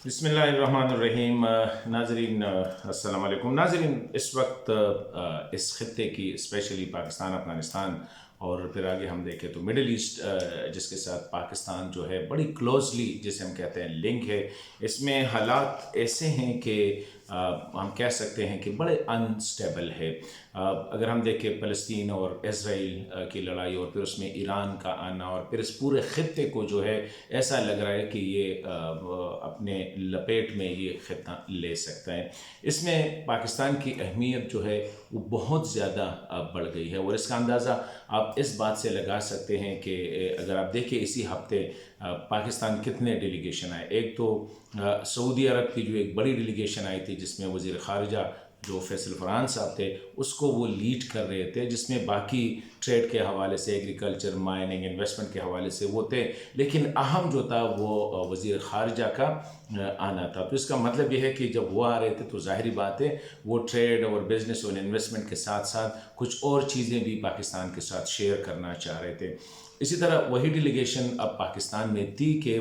बिस्मिल्लाहिर्रहमानिर्रहीम। नाज़रीन अस्सलाम वालेकुम। नाज़रीन, इस वक्त इस खत्े की स्पेशली पाकिस्तान, अफ़गानिस्तान और फिर आगे हम देखें तो मिडल ईस्ट जिसके साथ पाकिस्तान जो है बड़ी क्लोजली जिसे हम कहते हैं लिंक है। इसमें हालात ऐसे हैं कि हम कह सकते हैं कि बड़े अनस्टेबल है। अगर हम देखें फ़लस्तीन और इज़राइल की लड़ाई और फिर उसमें ईरान का आना और फिर इस पूरे खत्े को जो है ऐसा लग रहा है कि ये अपने लपेट में ये खत्ता ले सकता है। इसमें पाकिस्तान की अहमियत जो है वो बहुत ज़्यादा बढ़ गई है और इसका अंदाज़ा आप इस बात से लगा सकते हैं कि अगर आप देखें इसी हफ्ते पाकिस्तान कितने डेलीगेशन आए। एक तो सऊदी अरब की जो एक बड़ी डेलीगेशन आई थी जिसमें वज़ीर ख़ारिजा जो फैसल फरहान साहब थे उसको वो लीड कर रहे थे, जिसमें बाकी ट्रेड के हवाले से, एग्रीकल्चर, माइनिंग, इन्वेस्टमेंट के हवाले से वो थे, लेकिन अहम जो था वो वज़ीर ख़ारिजा का आना था। तो इसका मतलब ये है कि जब वो आ रहे थे तो ज़ाहिरी बात है वो ट्रेड और बिज़नेस और इन्वेस्टमेंट के साथ साथ कुछ और चीज़ें भी पाकिस्तान के साथ शेयर करना चाह रहे थे। इसी तरह वही डेलीगेशन अब पाकिस्तान में थी कि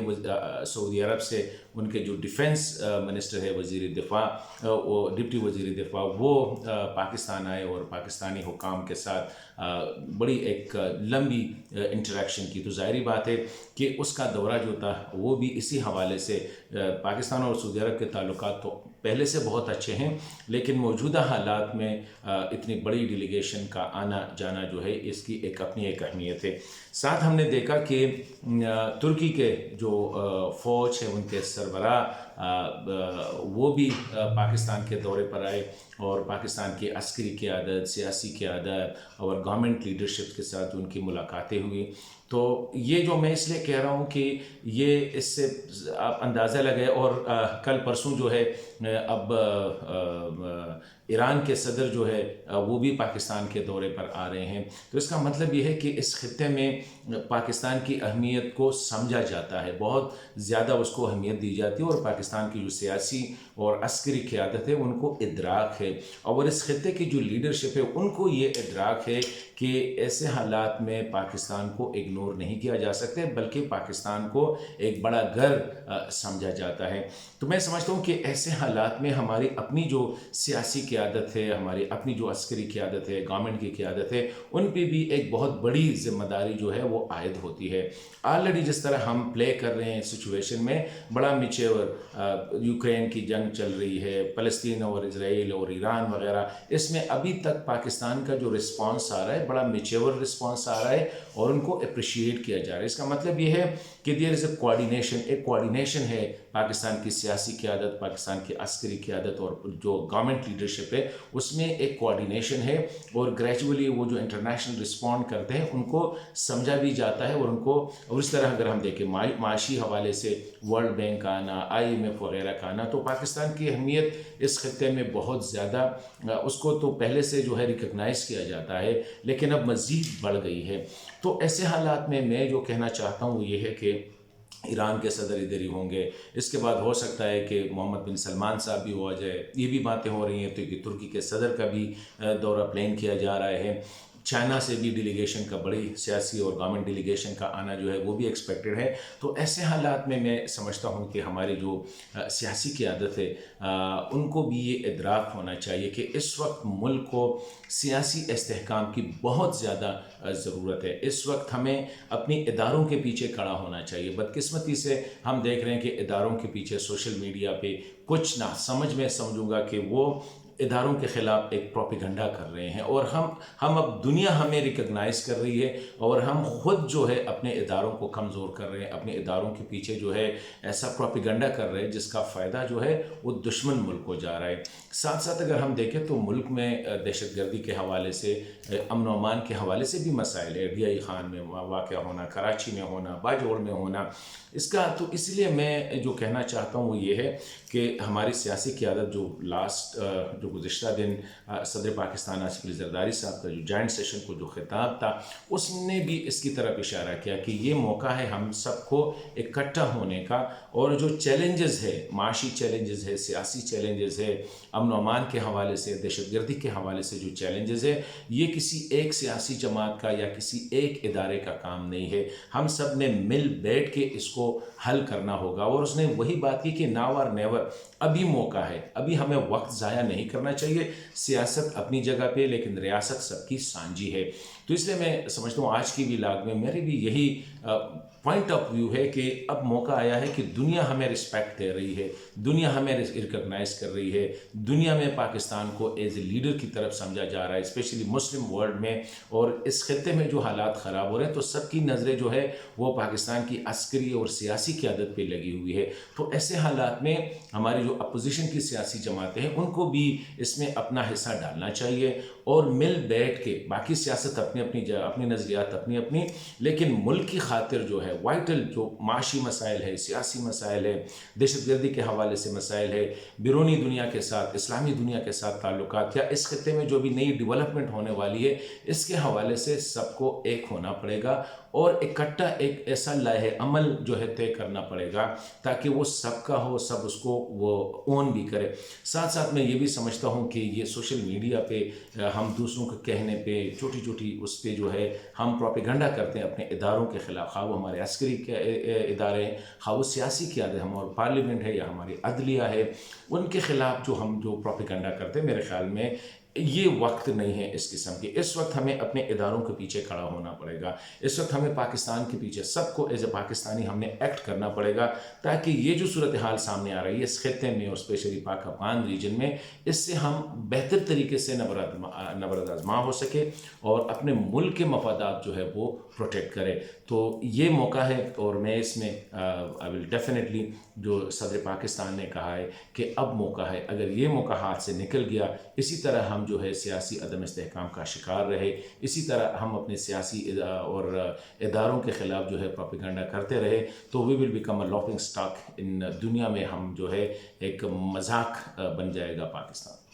सऊदी अरब से उनके जो डिफेंस मिनिस्टर है, वज़ीर दिफ़ा, वो डिप्टी वज़ीर दिफ़ा, वो पाकिस्तान आए और पाकिस्तानी हुकाम के साथ बड़ी एक लंबी इंटरेक्शन की। तो ज़ाहिरी बात है कि उसका दौरा जो था वो भी इसी हवाले से, पाकिस्तान और सऊदी अरब के ताल्लुकात तो पहले से बहुत अच्छे हैं, लेकिन मौजूदा हालात में इतनी बड़ी डेलीगेशन का आना जाना जो है इसकी एक अपनी एक अहमियत है। साथ हमने देखा कि तुर्की के जो फ़ौज है उनके सरबरा वो भी पाकिस्तान के दौरे पर आए और पाकिस्तान की अस्करी क़यादत, सियासी क़यादत और गवर्नमेंट लीडरशिप के साथ उनकी मुलाकातें हुई। तो ये जो मैं इसलिए कह रहा हूँ कि ये इससे आप अंदाज़ा लगाए। और कल परसों जो है अब ईरान के सदर जो है वो भी पाकिस्तान के दौरे पर आ रहे हैं। तो इसका मतलब ये है कि इस खत्े में पाकिस्तान की अहमियत को समझा जाता है, बहुत ज़्यादा उसको अहमियत दी जाती है और पाकिस्तान की जो सियासी और अस्करी क़यादत है उनको इदराक है और इस खत्े की जो लीडरशिप है उनको ये इदराक है कि ऐसे हालात में पाकिस्तान को इग्नोर नहीं किया जा सकता, बल्कि पाकिस्तान को एक बड़ा घर समझा जाता है। तो मैं समझता हूँ कि ऐसे हालात में हमारी अपनी जो सियासी क़यादत है, हमारी अपनी जो अस्करी क़यादत है, गवर्नमेंट की क़यादत है, उन पर भी एक बहुत बड़ी ज़िम्मेदारी जो है वो आयद होती है। ऑलरेडी जिस तरह हम प्ले कर रहे हैं सिचुएशन में बड़ा मिचेवर, यूक्रेन की जंग चल रही है, फ़लस्तीन और इज़राइल और ईरान वगैरह, इसमें अभी तक पाकिस्तान का जो रिस्पॉन्स आ रहा है बड़ा मिचेवर रिस्पॉन्स आ रहा है और उनको अप्रिशिएट किया जा रहा है। इसका मतलब ये है कि देयर इज़ एक कोऑर्डिनेशन है पाकिस्तान की सियासी क़यादत, पाकिस्तान की अस्करी क़यादत और जो गवर्नमेंट लीडरशिप है उसमें एक कोऑर्डिनेशन है और ग्रेजुअली वो जो इंटरनेशनल रिस्पॉन्ड करते हैं उनको समझा भी जाता है और उनको, और इस तरह अगर हम देखें माशी हवाले से वर्ल्ड बैंक का आना, IMF वगैरह का आना, तो पाकिस्तान की अहमियत इस खत्े में बहुत ज़्यादा, उसको तो पहले से जो है रिकग्नाइज़ किया जाता है लेकिन अब मज़ीद बढ़ गई है। तो ऐसे हालात में मैं जो कहना चाहता हूँ वो ये है कि ईरान के सदर इधर ही होंगे, इसके बाद हो सकता है कि मोहम्मद बिन सलमान साहब भी हो जाए, ये भी बातें हो रही हैं। तो कि तुर्की के सदर का भी दौरा प्लान किया जा रहा है। चाइना से भी डेलीगेशन का, बड़ी सियासी और गवर्नमेंट डेलीगेशन का आना जो है वो भी एक्सपेक्टेड है। तो ऐसे हालात में मैं समझता हूँ कि हमारी जो सियासी क़यादत है उनको भी ये इदराक होना चाहिए कि इस वक्त मुल्क को सियासी इस्तेहकाम की बहुत ज़्यादा ज़रूरत है। इस वक्त हमें अपनी इदारों के पीछे खड़ा होना चाहिए। बदकिस्मती से हम देख रहे हैं कि इदारों के पीछे सोशल मीडिया पे कुछ ना समझ में समझूंगा कि वो इदारों के ख़िलाफ़ एक प्रोपेगेंडा कर रहे हैं और हम अब दुनिया हमें रिकग्नाइज़ कर रही है और हम ख़ुद जो है अपने इदारों को कमज़ोर कर रहे हैं, अपने इदारों के पीछे जो है ऐसा प्रोपेगेंडा कर रहे हैं जिसका फ़ायदा जो है वो दुश्मन मुल्क को जा रहा है। साथ साथ अगर हम देखें तो मुल्क में दहशतगर्दी के हवाले से, अमन व अमान के हवाले से भी मसाइल है। DI खान में वाक़या होना, कराची में होना, बाजोड़ में होना, इसका तो इसलिए मैं जो कहना चाहता हूँ वो ये है कि हमारी सियासी क़यादत जो लास्ट جو گزشتہ دن صدر پاکستان آصف علی زرداری صاحب کا جو جوائنٹ سیشن کو جو خطاب تھا اس نے بھی اس کی طرف اشارہ کیا کہ یہ موقع ہے ہم سب کو اکٹھا ہونے کا، اور جو چیلنجز ہے، معاشی چیلنجز ہے، سیاسی چیلنجز ہے، امن و امان کے حوالے سے، دہشت گردی کے حوالے سے جو چیلنجز ہے، یہ کسی ایک سیاسی جماعت کا یا کسی ایک ادارے کا کام نہیں ہے، ہم سب نے مل بیٹھ کے اس کو حل کرنا ہوگا۔ اور اس نے وہی بات کی کہ ناو اور نیور، ابھی موقع ہے، ابھی ہمیں وقت ضائع نہیں کرنا چاہیے۔ سیاست اپنی جگہ پہ، لیکن ریاست سب کی سانجھی ہے۔ تو اس لیے میں سمجھتا ہوں آج کی بھی لاگ میں میری بھی یہی پوائنٹ آف ویو ہے کہ اب موقع آیا ہے کہ دنیا ہمیں رسپیکٹ دے رہی ہے، دنیا ہمیں ریکگنائز کر رہی ہے، دنیا میں پاکستان کو ایز اے لیڈر کی طرف سمجھا جا رہا ہے، اسپیشلی مسلم ورلڈ میں۔ اور اس خطے میں جو حالات خراب ہو رہے ہیں تو سب کی نظریں جو ہے وہ پاکستان کی عسکری اور سیاسی قیادت پہ لگی ہوئی ہے۔ تو ایسے حالات میں ہماری جو اپوزیشن کی سیاسی جماعتیں ہیں ان کو بھی اس میں اپنا حصہ ڈالنا چاہیے، اور مل بیٹھ کے، باقی سیاست اپنی نظریات اپنی، لیکن ملک کی خاطر جو ہے وائٹل جو معاشی مسائل ہے، سیاسی مسائل ہے، دہشت گردی کے حوالے سے مسائل ہے، بیرونی دنیا کے ساتھ، اسلامی دنیا کے ساتھ تعلقات، یا اس خطے میں جو بھی نئی ڈیولپمنٹ ہونے والی ہے اس کے حوالے سے سب کو ایک ہونا پڑے گا، اور اکٹھا ایک ایسا لائحہ عمل جو ہے طے کرنا پڑے گا تاکہ وہ سب کا ہو، سب اس کو وہ اون بھی کرے۔ ساتھ ساتھ میں یہ بھی سمجھتا ہوں کہ یہ سوشل میڈیا پہ ہم دوسروں کے کہنے پہ، چھوٹی اس پہ جو ہے ہم پروپیگنڈا کرتے ہیں اپنے اداروں کے خلاف، خواہ وہ ہمارے عسکری کے ادارے ہیں، خواہ وہ سیاسی قیادت ہمارے پارلیمنٹ ہے یا ہماری عدلیہ ہے، ان کے خلاف جو پروپیگنڈا کرتے ہیں، میرے خیال میں یہ وقت نہیں ہے اس قسم کی۔ اس وقت ہمیں اپنے اداروں کے پیچھے کھڑا ہونا پڑے گا، اس وقت ہمیں پاکستان کے پیچھے سب کو ایز اے پاکستانی ہم نے ایکٹ کرنا پڑے گا، تاکہ یہ جو صورتحال سامنے آ رہی ہے اس خطے میں اور اسپیشلی پاک افغان ریجن میں، اس سے ہم بہتر طریقے سے نبرد آزما ہو سکے اور اپنے ملک کے مفادات جو ہے وہ پروٹیکٹ کرے۔ تو یہ موقع ہے، اور میں اس میں آئی ول ڈیفینیٹلی، جو صدر پاکستان نے کہا ہے کہ اب موقع ہے، اگر یہ موقع ہاتھ سے نکل گیا، اسی طرح ہم جو ہے سیاسی عدم استحکام کا شکار رہے، اسی طرح ہم اپنے سیاسی اور اداروں کے خلاف جو ہے پروپیگنڈا کرتے رہے، تو we will become a laughing stock in دنیا میں، ہم جو ہے ایک مذاق بن جائے گا پاکستان۔